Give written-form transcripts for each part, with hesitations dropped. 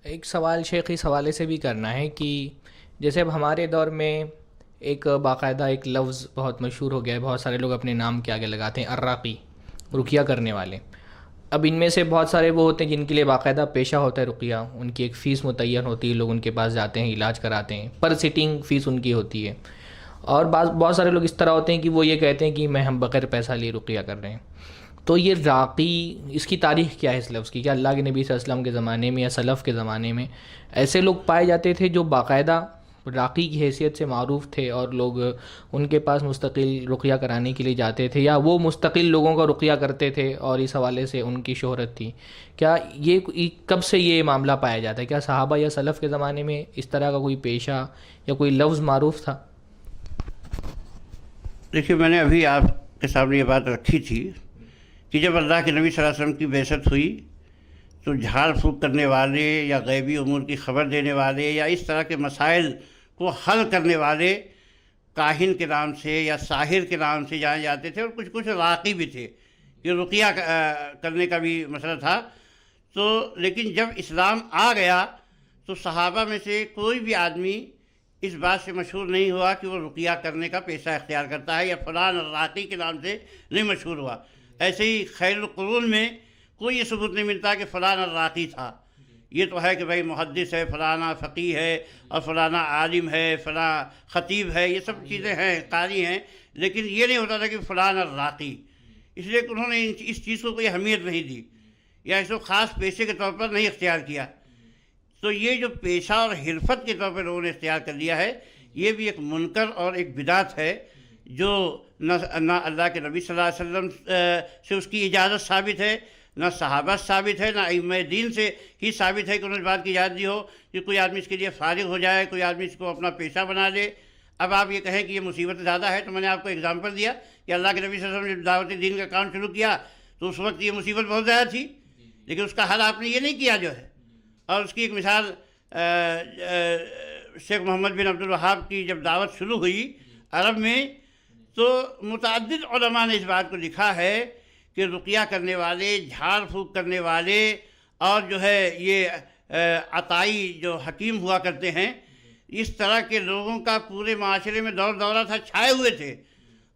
ایک سوال شیخ اس حوالے سے بھی کرنا ہے کہ جیسے اب ہمارے دور میں ایک باقاعدہ ایک لفظ بہت مشہور ہو گیا ہے، بہت سارے لوگ اپنے نام کے آگے لگاتے ہیں، الراقی، رقیہ کرنے والے۔ اب ان میں سے بہت سارے وہ ہوتے ہیں جن کے لیے باقاعدہ پیشہ ہوتا ہے رقیہ، ان کی ایک فیس متعین ہوتی ہے، لوگ ان کے پاس جاتے ہیں، علاج کراتے ہیں، پر سٹنگ فیس ان کی ہوتی ہے۔ اور بہت سارے لوگ اس طرح ہوتے ہیں کہ وہ یہ کہتے ہیں کہ ہم بغیر پیسہ لیے رقیہ کر رہے ہیں۔ تو یہ راقی، اس کی تاریخ کیا ہے اس لفظ کی؟ کیا اللہ کے نبی صلی اللہ علیہ وسلم کے زمانے میں یا سلف کے زمانے میں ایسے لوگ پائے جاتے تھے جو باقاعدہ راقی کی حیثیت سے معروف تھے اور لوگ ان کے پاس مستقل رقیہ کرانے کے لیے جاتے تھے، یا وہ مستقل لوگوں کا رقیہ کرتے تھے اور اس حوالے سے ان کی شہرت تھی؟ کیا یہ کب سے یہ معاملہ پایا جاتا ہے؟ کیا صحابہ یا سلف کے زمانے میں اس طرح کا کوئی پیشہ یا کوئی لفظ معروف تھا؟ دیکھیے، میں نے ابھی آپ کے سامنے یہ بات رکھی تھی کہ جب اللہ کے نبی صلی اللہ علیہ وسلم کی بعثت ہوئی تو جھاڑ پھونک کرنے والے یا غیبی امور کی خبر دینے والے یا اس طرح کے مسائل کو حل کرنے والے کاہن کے نام سے یا ساحر کے نام سے جانے جاتے تھے، اور کچھ راقی بھی تھے، یہ رقیہ کرنے کا بھی مسئلہ تھا۔ تو لیکن جب اسلام آ گیا تو صحابہ میں سے کوئی بھی آدمی اس بات سے مشہور نہیں ہوا کہ وہ رقیہ کرنے کا پیشہ اختیار کرتا ہے، یا فلان الراقی کے نام سے نہیں مشہور ہوا۔ ایسے ہی خیر القرون میں کوئی یہ ثبوت نہیں ملتا کہ فلان الراقی تھا۔ یہ تو ہے کہ بھائی محدث ہے، فلانا فقیہ ہے، اور فلانا عالم ہے، فلاں خطیب ہے، یہ سب چیزیں ہیں، قاری ہیں، لیکن یہ نہیں ہوتا تھا کہ فلان الراقی، اس لیے کہ انہوں نے اس چیز کو کوئی اہمیت نہیں دی یا اس کو خاص پیشے کے طور پر نہیں اختیار کیا۔ تو یہ جو پیشہ اور حرفت کے طور پر لوگوں نے اختیار کر لیا ہے، یہ بھی ایک منکر اور ایک بدعت ہے، جو نہ اللہ کے نبی صلی اللہ علیہ وسلم سے اس کی اجازت ثابت ہے، نہ صحابہ سے ثابت ہے، نہ ائمہ دین سے ہی ثابت ہے کہ انہوں نے اس بات کی اجازت دی ہو کہ کوئی آدمی اس کے لیے فارغ ہو جائے، کوئی آدمی اس کو اپنا پیشہ بنا لے۔ اب آپ یہ کہیں کہ یہ مصیبت زیادہ ہے، تو میں نے آپ کو اگزامپل دیا کہ اللہ کے نبی صلی اللہ علیہ وسلم نے دعوت دین کا کام شروع کیا تو اس وقت یہ مصیبت بہت زیادہ تھی، لیکن اس کا حل آپ نے یہ نہیں کیا جو ہے۔ اور اس کی ایک مثال شیخ محمد بن عبد الوہاب کی جب دعوت شروع ہوئی عرب میں، تو متعدد علماء نے اس بات کو لکھا ہے کہ رقیہ کرنے والے، جھاڑ پھونک کرنے والے، اور جو ہے یہ عطائی جو حکیم ہوا کرتے ہیں، اس طرح کے لوگوں کا پورے معاشرے میں دور دورہ تھا، چھائے ہوئے تھے،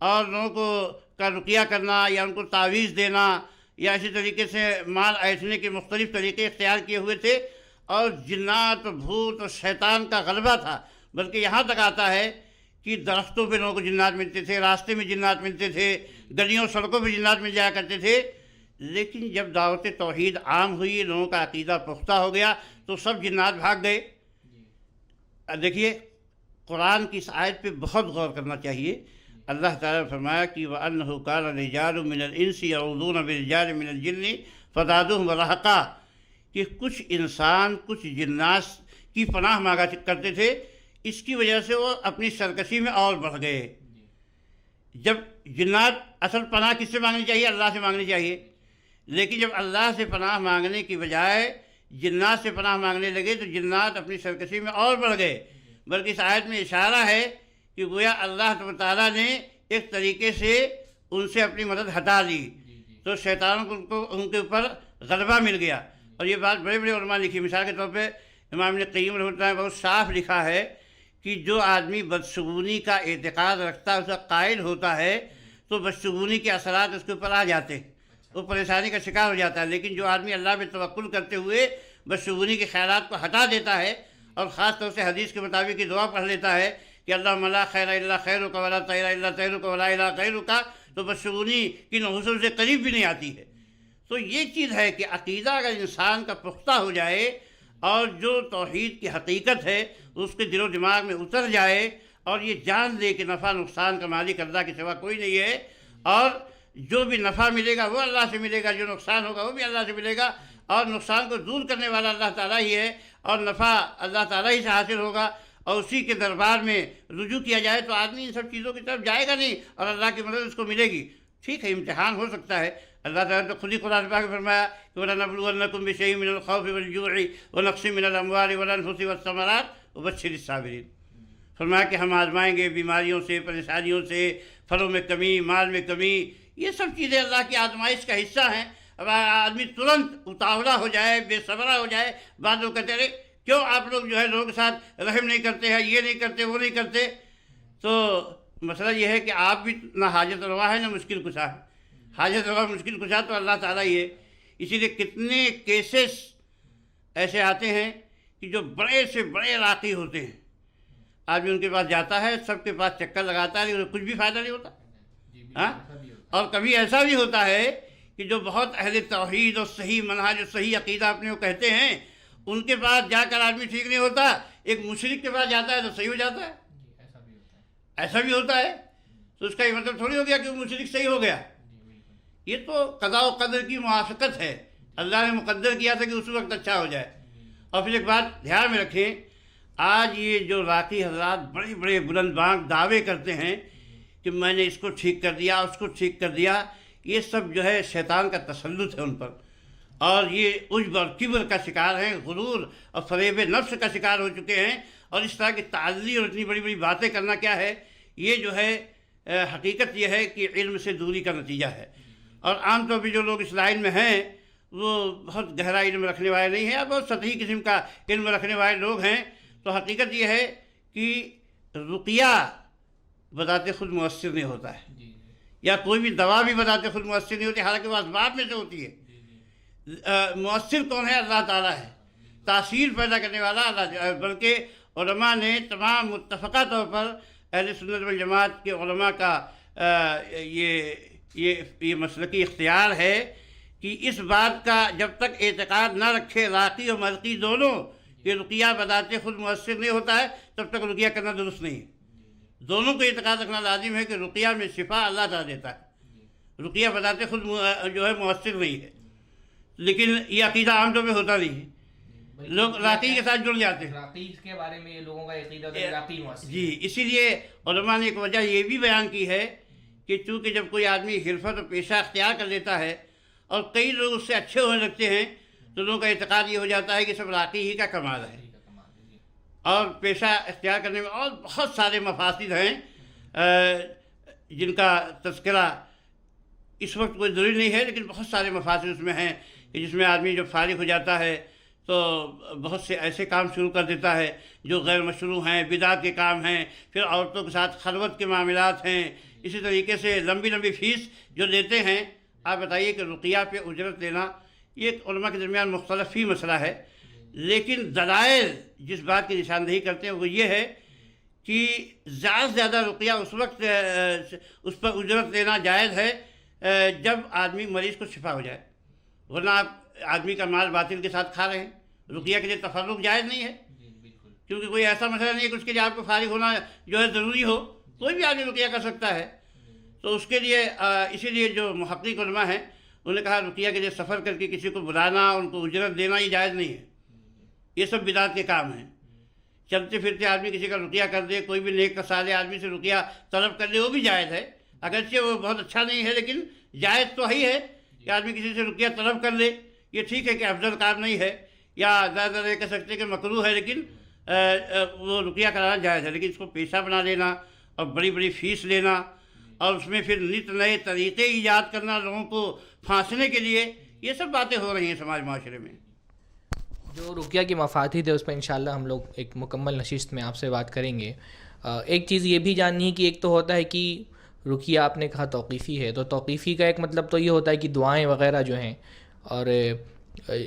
اور لوگوں کو کا رقیہ کرنا یا ان کو تعویذ دینا یا اسی طریقے سے مال ایسنے کے مختلف طریقے اختیار کیے ہوئے تھے، اور جنات، بھوت اور شیطان کا غلبہ تھا۔ بلکہ یہاں تک آتا ہے کہ درختوں پہ لوگوں کو جنات ملتے تھے، راستے میں جنات ملتے تھے، گلیوں سڑکوں پہ جنات مل جایا کرتے تھے۔ لیکن جب دعوت توحید عام ہوئی، لوگوں کا عقیدہ پختہ ہو گیا، تو سب جنات بھاگ گئے۔ دیکھیے، قرآن کی اس آیت پہ بہت غور کرنا چاہیے۔ اللہ تعالیٰ نے فرمایا کہ وَأَنَّهُ كَانَ رِجَالٌ مِّنَ الْإِنسِ يَعُوذُونَ بِرِجَالٍ مِّنَ الْجِنِّ فَزَادُوهُمْ رَهَقًا، کہ کچھ انسان کچھ جنات کی پناہ مانگا کرتے تھے، اس کی وجہ سے وہ اپنی سرکشی میں اور بڑھ گئے۔ جب جنات، اصل پناہ کس سے مانگنی چاہیے؟ اللہ سے مانگنی چاہیے، لیکن جب اللہ سے پناہ مانگنے کی بجائے جنات سے پناہ مانگنے لگے تو جنات اپنی سرکشی میں اور بڑھ گئے۔ بلکہ اس آیت میں اشارہ ہے کہ گویا اللہ تعالیٰ نے ایک طریقے سے ان سے اپنی مدد ہٹا لی، تو شیطانوں کو ان کے اوپر غلبہ مل گیا۔ اور یہ بات بڑے بڑے علماء لکھی، مثال کے طور پہ امام ابن قیم رحمۃ اللہ نے بہت صاف لکھا ہے کہ جو آدمی بدشگونی کا اعتقاد رکھتا ہے، اس کا قائل ہوتا ہے، تو بدشگونی کے اثرات اس کے اوپر آ جاتے ہیں، وہ پریشانی کا شکار ہو جاتا ہے۔ لیکن جو آدمی اللہ پہ توکل کرتے ہوئے بدشگونی کے خیالات کو ہٹا دیتا ہے، اور خاص طور سے حدیث کے مطابق یہ دعا پڑھ لیتا ہے کہ اللہم لا خیر الا خیرک ولا طیر الا طیرک ولا الہ غیرک، تو بدشگونی کی نحوست سے قریب بھی نہیں آتی ہے۔ تو یہ چیز ہے کہ عقیدہ اگر انسان کا پختہ ہو جائے اور جو توحید کی حقیقت ہے اس کے دل و دماغ میں اتر جائے، اور یہ جان لے کہ نفع نقصان کا مالک اللہ کے سوا کوئی نہیں ہے، اور جو بھی نفع ملے گا وہ اللہ سے ملے گا، جو نقصان ہوگا وہ بھی اللہ سے ملے گا، اور نقصان کو دور کرنے والا اللہ تعالیٰ ہی ہے، اور نفع اللہ تعالیٰ ہی سے حاصل ہوگا، اور اسی کے دربار میں رجوع کیا جائے تو آدمی ان سب چیزوں کی طرف جائے گا نہیں، اور اللہ کی مدد اس کو ملے گی۔ ٹھیک ہے، امتحان ہو سکتا ہے، اللہ تعالیٰ نے تو خود ہی قرآن پاک میں فرمایا کہ وَلَنَبْلُوَنَّكُمْ بِشَيْءٍ مِّنَ الْخَوْفِ وَالْجُوعِ وَنَقْصٍ مِّنَ الْأَمْوَالِ وَالْأَنفُسِ وَالثَّمَرَاتِ وَبَشِّرِ الصَّابِرِينَ۔ فرمایا کہ ہم آزمائیں گے بیماریوں سے، پریشانیوں سے، پھلوں میں کمی، مال میں کمی، یہ سب چیزیں اللہ کی آزمائش کا حصہ ہیں۔ اب آدمی ترنت اتاولا ہو جائے، بے صبرا ہو جائے، بعد لوگ کہتے ہیں کیوں آپ لوگ جو ہے لوگوں کے ساتھ رحم نہیں کرتے ہیں، یہ نہیں کرتے، وہ نہیں کرتے. تو مسئلہ یہ ہے کہ آپ بھی نہ حاجت روا ہے نہ مشکل کشا ہے. حاجت روا مشکل کشا تو اللہ تعالیٰ ہی ہے. اسی لیے کتنے کیسز ایسے آتے ہیں کہ جو بڑے سے بڑے راقی ہوتے ہیں، آدمی ان کے پاس جاتا ہے، سب کے پاس چکر لگاتا ہے، لیکن کچھ بھی فائدہ نہیں ہوتا. ہاں، اور کبھی ایسا بھی ہوتا ہے کہ جو بہت اہل توحید اور صحیح منہج اور صحیح عقیدہ اپنے کو کہتے ہیں، ان کے پاس جا کر آدمی ٹھیک نہیں ہوتا، ایک مشرک کے پاس جاتا ہے تو صحیح ہو جاتا ہے. ایسا بھی ہوتا ہے. تو اس کا یہ مطلب تھوڑی ہو گیا کہ وہ مشرک صحیح ہو گیا. یہ تو قضاء و قدر کی موافقت ہے. اللہ نے مقدر کیا تھا کہ اس وقت اچھا ہو جائے. اور پھر ایک بات دھیان میں رکھیں، آج یہ جو راقی حضرات بڑے بڑے بلند بانگ دعوے کرتے ہیں کہ میں نے اس کو ٹھیک کر دیا، اس کو ٹھیک کر دیا، یہ سب جو ہے شیطان کا تسلط ہے ان پر، اور یہ عجب اور کبر کا شکار ہیں، غرور اور فریب نفس کا شکار ہو چکے ہیں. اور اس طرح کی تعلی اور اتنی بڑی بڑی باتیں کرنا کیا ہے، یہ جو ہے حقیقت یہ ہے کہ علم سے دوری کا نتیجہ ہے. اور عام طور پہ جو لوگ اس لائن میں ہیں وہ بہت گہرا علم رکھنے والے نہیں ہیں، یا بہت سطحی قسم کا علم رکھنے والے لوگ ہیں. تو حقیقت یہ ہے کہ رقیہ بذات خود مؤثر نہیں ہوتا ہے، یا کوئی بھی دوا بھی بذات خود مؤثر نہیں ہوتی، حالانکہ وہ اسباب میں سے ہوتی ہے. مؤثر کون ہے؟ اللہ تعالیٰ ہے. تاثیر پیدا کرنے والا اللہ، بلکہ علماء نے تمام متفقہ طور پر اہل سنت والجماعت کے علماء کا یہ مسلکی اختیار ہے کہ اس بات کا جب تک اعتقاد نہ رکھے راقی اور مرقی دونوں کہ رقیہ بذات خود مؤثر نہیں ہوتا ہے، تب تک رقیہ کرنا درست نہیں ہے. دونوں کو اعتقاد رکھنا لازم ہے کہ رقیہ میں شفا اللہ تعالیٰ دیتا ہے، رقیہ بذات خود جو ہے مؤثر نہیں ہے. لیکن یہ عقیدہ عام طور پہ ہوتا نہیں ہے، لوگ راقی کے ساتھ جڑ جاتے ہیں. راقی کے بارے میں لوگوں کا عقیدہ ہے راقی مؤثر. جی، اسی لیے علماء نے ایک وجہ یہ بھی بیان کی ہے کہ چونکہ جب کوئی آدمی حرفت اور پیشہ اختیار کر لیتا ہے اور کئی لوگ اس سے اچھے ہونے لگتے ہیں، تو لوگوں کا اعتقاد یہ ہو جاتا ہے کہ سب راقی ہی کا کمال ہے. اور پیشہ اختیار کرنے میں اور بہت سارے مفاسد ہیں جن کا تذکرہ اس وقت کوئی ضروری نہیں ہے، لیکن بہت سارے مفاسد اس میں ہیں کہ جس میں آدمی جب فارغ ہو جاتا ہے تو بہت سے ایسے کام شروع کر دیتا ہے جو غیر مشروع ہیں، بدعت کے کام ہیں، پھر عورتوں کے ساتھ خلوت کے معاملات ہیں. اسی طریقے سے لمبی لمبی فیس جو دیتے ہیں. آپ بتائیے کہ رقیہ پہ اجرت لینا یہ ایک علماء کے درمیان مختلف ہی مسئلہ ہے، لیکن دلائل جس بات کی نشاندہی کرتے ہیں وہ یہ ہے کہ زیادہ سے زیادہ رقیہ اس وقت اس پر اجرت لینا جائز ہے جب آدمی مریض کو شفا ہو جائے، ورنہ آپ آدمی کا مال باطل کے ساتھ کھا رہے ہیں. رقیہ کے لیے تفرق جائز نہیں ہے، کیونکہ کوئی ایسا مسئلہ نہیں ہے کہ اس کے لیے آپ کو فارغ ہونا جو ہے ضروری ہو. کوئی بھی آدمی رقیہ کر سکتا ہے. تو اس کے لیے اسی لیے جو محقق علماء ہیں انہوں نے کہا رقیہ کے لیے سفر کر کے کسی کو بلانا، ان کو اجرت دینا یہ جائز نہیں ہے. یہ سب بدعت کے کام ہیں. چلتے پھرتے آدمی کسی کا رقیہ کر دے، کوئی بھی نیک صالح آدمی سے رقیہ طلب کر دے، وہ بھی جائز ہے. اگرچہ وہ بہت اچھا نہیں ہے لیکن جائز تو ہی ہے کہ آدمی کسی سے رقیہ طلب کر لے. یہ ٹھیک ہے کہ افضل کام نہیں ہے، یا زیادہ یہ کہہ سکتے کہ مکروہ ہے، لیکن وہ رقیہ کرانا جائز ہے. لیکن اس کو پیشہ بنا لینا اور بڑی بڑی فیس لینا اور اس میں پھر نت نئے طریقے ایجاد کرنا لوگوں کو پھانسنے کے لیے، یہ سب باتیں ہو رہی ہیں سماج معاشرے میں. جو رقیہ کی مفاتیح ہے اس پہ انشاءاللہ ہم لوگ ایک مکمل نشست میں آپ سے بات کریں گے. ایک چیز یہ بھی جاننی ہے کہ ایک تو ہوتا ہے کہ رقیہ آپ نے کہا توقیفی ہے، تو توقیفی کا ایک مطلب تو یہ ہوتا ہے کہ دعائیں وغیرہ جو ہیں اور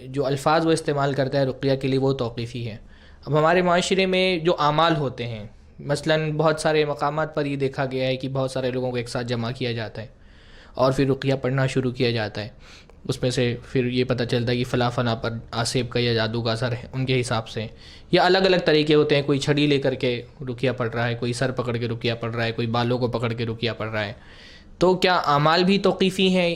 جو الفاظ وہ استعمال کرتا ہے رقیہ کے لیے وہ توقیفی ہے. اب ہمارے معاشرے میں جو اعمال ہوتے ہیں، مثلاً بہت سارے مقامات پر یہ دیکھا گیا ہے کہ بہت سارے لوگوں کو ایک ساتھ جمع کیا جاتا ہے اور پھر رقیہ پڑھنا شروع کیا جاتا ہے. اس میں سے پھر یہ پتہ چلتا ہے کہ فلاں فلاں پر آسیب کا یا جادو کا اثر ہے ان کے حساب سے، یا الگ الگ طریقے ہوتے ہیں. کوئی چھڑی لے کر کے رقیہ پڑھ رہا ہے، کوئی سر پکڑ کے رقیہ پڑھ رہا ہے، کوئی بالوں کو پکڑ کے رقیہ پڑھ رہا ہے. تو کیا اعمال بھی توقیفی ہیں،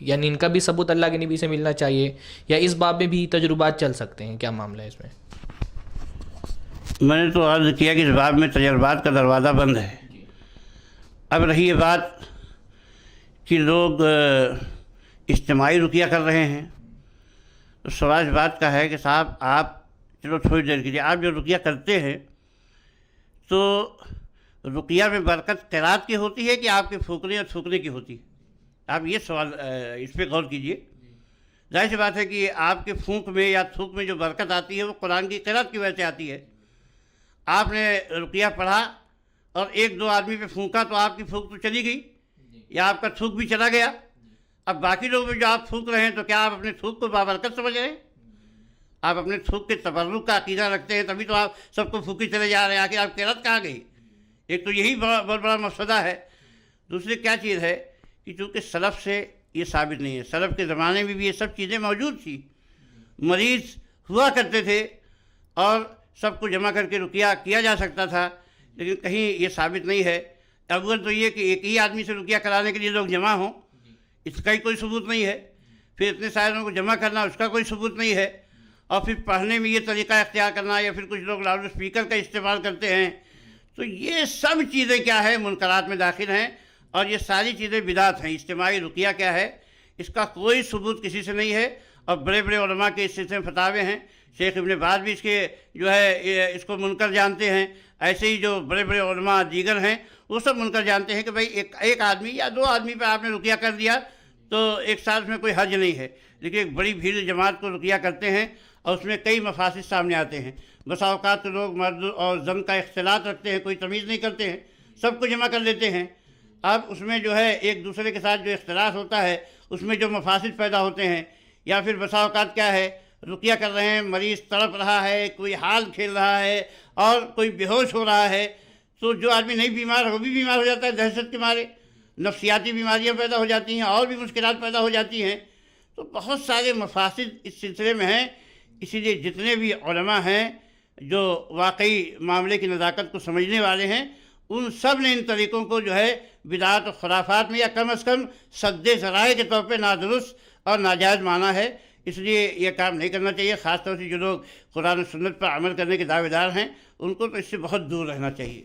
یعنی ان کا بھی ثبوت اللہ کے نبی سے ملنا چاہیے، یا اس باب میں بھی تجربات چل سکتے ہیں؟ کیا معاملہ ہے اس میں؟ میں نے تو عرض کیا کہ اس باب میں تجربات کا دروازہ بند ہے. اب رہی یہ بات کہ لوگ اجتماعی رقیہ کر رہے ہیں، تو سوال اس بات کا ہے کہ صاحب آپ چلو تھوڑی دیر کیجیے، آپ جو رقیہ کرتے ہیں تو رقیہ میں برکت قرات کی ہوتی ہے کہ آپ کے پھونکنے اور تھوکنے کی ہوتی ہے؟ آپ یہ سوال اس پہ غور کیجیے. ظاہر سی بات ہے کہ آپ کے پھونک میں یا تھوک میں جو برکت آتی ہے وہ قرآن کی قرأت کی وجہ سے آتی ہے. آپ نے رقیہ پڑھا اور ایک دو آدمی پہ پھونکا تو آپ کی پھونک تو چلی گئی یا آپ کا تھوک بھی چلا گیا. اب باقی لوگ جو آپ تھوک رہے ہیں تو کیا آپ اپنے تھوک کو بابرکت سمجھ رہے ہیں؟ آپ اپنے تھوک کے تبرک کا عقیدہ رکھتے ہیں تبھی تو آپ سب کو پھونکی چلے جا رہے ہیں. آخر آپ قرأت کہاں گئی؟ ایک تو یہی بہت بڑا مفسدہ ہے. دوسری کیا چیز ہے کہ چونکہ سلف سے یہ ثابت نہیں ہے. سلف کے زمانے میں بھی یہ سب چیزیں موجود تھیں. مریض ہوا کرتے تھے اور سب کو جمع کر کے رقیہ کیا جا سکتا تھا، لیکن کہیں یہ ثابت نہیں ہے. اول تو یہ کہ ایک ہی آدمی سے رقیہ کرانے کے لیے لوگ جمع ہوں، اس کا ہی کوئی ثبوت نہیں ہے. پھر اتنے سارے لوگوں کو جمع کرنا، اس کا کوئی ثبوت نہیں ہے. اور پھر پڑھنے میں یہ طریقہ اختیار کرنا، یا پھر کچھ لوگ لاؤڈ اسپیکر کا استعمال کرتے ہیں. تو یہ سب چیزیں کیا ہے، منکرات میں داخل ہیں، اور یہ ساری چیزیں بدعت ہیں. اجتماعی رقیہ کیا ہے، اس کا کوئی ثبوت کسی سے نہیں ہے. اور بڑے بڑے علماء کے اس سلسلے میں فتاوے ہیں. شیخ ابن باز بھی اس کے جو ہے اس کو منکر جانتے ہیں. ایسے ہی جو بڑے بڑے علماء دیگر ہیں وہ سب منکر جانتے ہیں کہ بھائی ایک آدمی یا دو آدمی پہ آپ نے رقیہ کر دیا تو ایک ساتھ اس میں کوئی حرج نہیں ہے. لیکن ایک بڑی بھیڑ جماعت کو رقیہ کرتے ہیں اور اس میں کئی مفاسد سامنے آتے ہیں. بسا اوقات تو لوگ مرد اور زن کا اختلاط رکھتے ہیں، کوئی تمیز نہیں کرتے ہیں، سب کو جمع کر لیتے ہیں. اب اس میں جو ہے ایک دوسرے کے ساتھ جو اختلاط ہوتا ہے اس میں جو مفاسد پیدا ہوتے ہیں. یا پھر بسا اوقات کیا ہے، رقیہ کر رہے ہیں، مریض تڑپ رہا ہے، کوئی حال کھیل رہا ہے اور کوئی بے ہوش ہو رہا ہے، تو جو آدمی نہیں بیمار وہ بھی بیمار ہو جاتا ہے دہشت کے مارے. نفسیاتی بیماریاں پیدا ہو جاتی ہیں اور بھی مشکلات پیدا ہو جاتی ہیں. تو بہت سارے مفاسد اس سلسلے میں ہیں. اسی لیے جتنے بھی علماء ہیں جو واقعی معاملے کی نزاکت کو سمجھنے والے ہیں، ان سب نے ان طریقوں کو جو ہے بدعات و خرافات میں یا کم از کم سد ذرائع کے طور پہ نادرست اور ناجائز مانا ہے. اس لیے یہ کام نہیں کرنا چاہیے. خاص طور سے جو لوگ قرآن و سنت پر عمل کرنے کے دعوے دار ہیں ان کو تو اس سے بہت دور رہنا چاہیے.